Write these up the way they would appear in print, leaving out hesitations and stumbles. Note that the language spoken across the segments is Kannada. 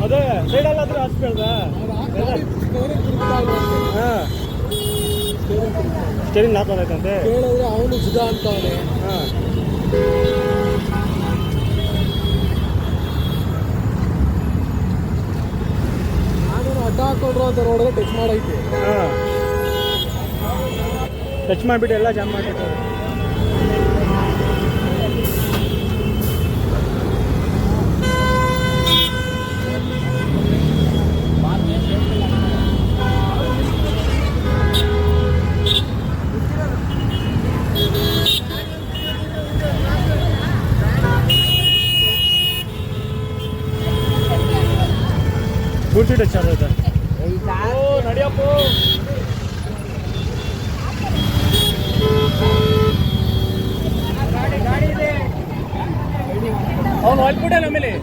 ಅದೇ ಸೈಡಲ್ಲಾದ್ರೂ ಹಾಸ್ಪಿಟಲ್ದ ಹಾಂ ಸ್ಟೇರಿಂಗ್ ಲಾಕ್ ಆಗೈತಂತೆ ಕೇಳಿದ್ರೆ ಅವನು ಸುಧಾ ಅಂತವನೆ. ಹಾಂ ನಾನು ಅಡ್ಡ ಹಾಕೊಂಡ್ರು ಅಂತ ನೋಡಿದ್ರೆ ಟಚ್ ಮಾಡೈತೆ. ಹಾಂ ಟಚ್ ಮಾಡಿಬಿಟ್ಟು ಎಲ್ಲ ಜಾಮ್ ಮಾಡಿರ್ತಾರೆ. ಪೂರ್ತಿ ಟಚ್ ಆಗೈತೆ. ಓ ನಡಿಯಪ್ಪ. ಅವನು ಹೊಲ್ಬಿಟ್ಟೆ ನಮ್ಮಲ್ಲಿ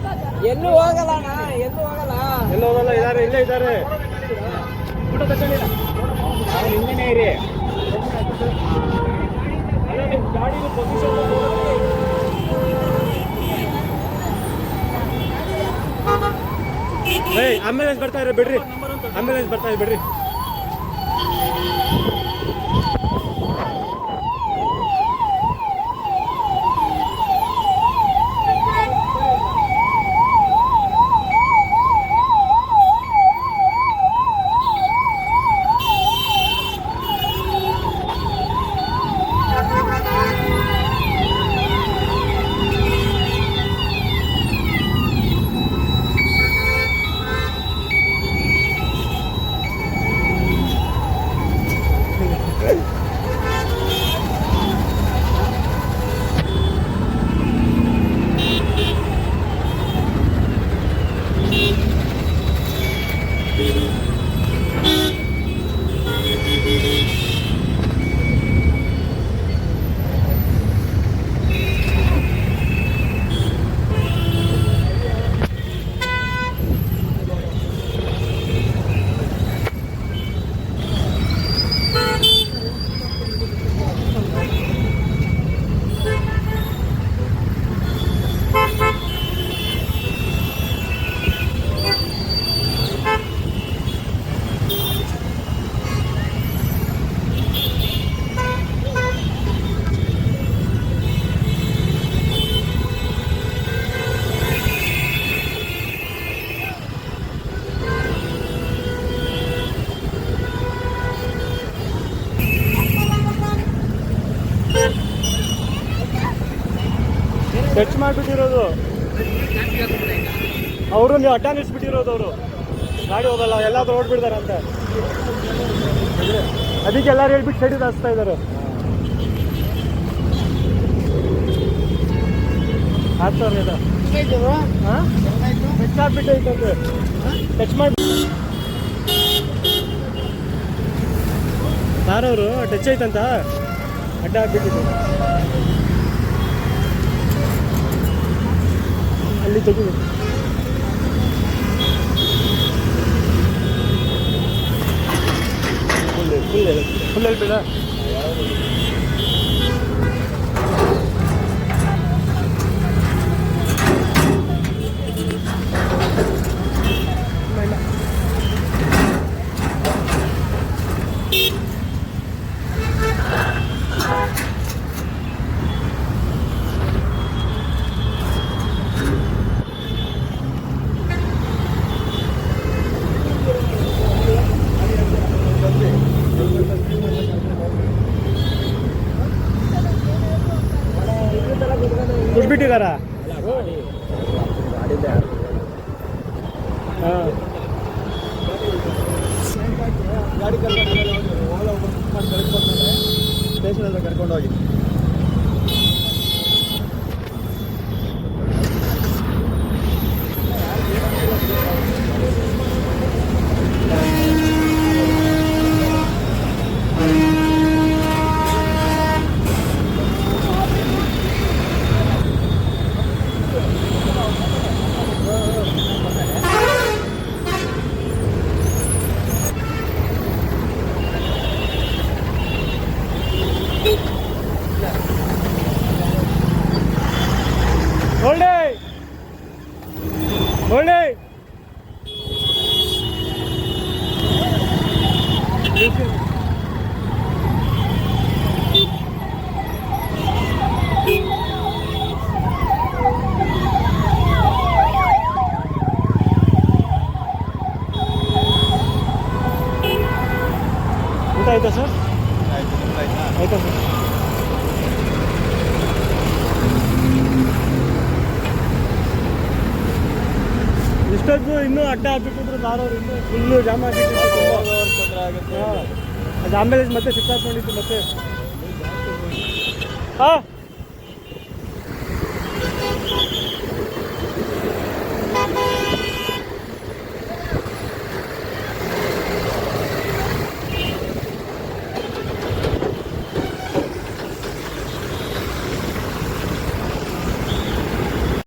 ಎಲ್ಲೂ ಹೋಗಲ್ಲ ಅಣ್ಣ, ಎಲ್ಲೂ ಹೋಗಲ್ಲ. ಎಲ್ಲೋ ಹೋಗಲ್ಲ. ಇದ್ದಾರೆ, ಇಲ್ಲೇ ಇದ್ದಾರೆ. ಊಟ ತಗೊಂಡಿಲ್ಲ ಅವ್ನು ಹಿಂಗೇನೆ ಇರಿ. ಗಾಡಿ ಪೊಸಿಷನ್ ಆಂಬ್ಯುಲೆನ್ಸ್ ಬರ್ತಾ ಇರೋ ಬಿಡ್ರಿ. ಆಂಬ್ಯುಲೆನ್ಸ್ ಬರ್ತಾ ಇದೆ ಬಿಡ್ರಿ. ಟಚ್ ಮಾಡಿಬಿಟ್ಟಿರೋದು ಅವರು. ನೀವು ಅಡ್ಡ ನಿಲ್ಲಿಸ್ಬಿಟ್ಟಿರೋದು ಅವರು. ಗಾಡಿ ಹೋಗಲ್ಲ, ಎಲ್ಲಾದ್ರೂ ಓಡ್ಬಿಡ್ತಾರಂತ. ಅದಕ್ಕೆ ಎಲ್ಲರೂ ಹೇಳ್ಬಿಟ್ಟು ಸೈಡಿಗೆ ಹಚ್ತಾ ಇದ್ದಾರೆ. ಆಗ್ತವ್ರೆ ಇದು. ಹಾಂ ಟಚ್ ಆಗಿಬಿಟ್ಟೈತಂತೆ. ಟಚ್ ಮಾಡಿ ಯಾರವರು ಟಚ್ ಐತಂತ ಅಡ್ಡ ಆಗ್ಬಿಟ್ಟಿದ್ದು. ಅಲ್ಲಿ ತೆಗಿದು ಫುಲ್ ಹೇಳ್ಬೇಡ. ಬಿಟ್ಟಿದಾರ. ಹಾಂ ಗಾಡಿ ಸ್ಟೇಷನ್ ಹತ್ರ ಕರ್ಕೊಂಡೋಗಿ. ಇಷ್ಟೊಂದು ಇನ್ನೂ ಅಡ್ಡ ಹಾಕಿಟ್ಟಿದ್ರು ದಾರವ್ರು ಇನ್ನೂ ಫುಲ್ಲು ಜಾಮ್ ಆಗಿಟ್ಟಿತ್ತು ತುಂಬ. ತೊಂದರೆ ಆಗುತ್ತೆ. ಹಾಂ ಅದು ಆಮೇಲೆ ಮತ್ತೆ ಸಿಕ್ಕಾಕೊಂಡಿತ್ತು ಮತ್ತೆ. ಹಾಂ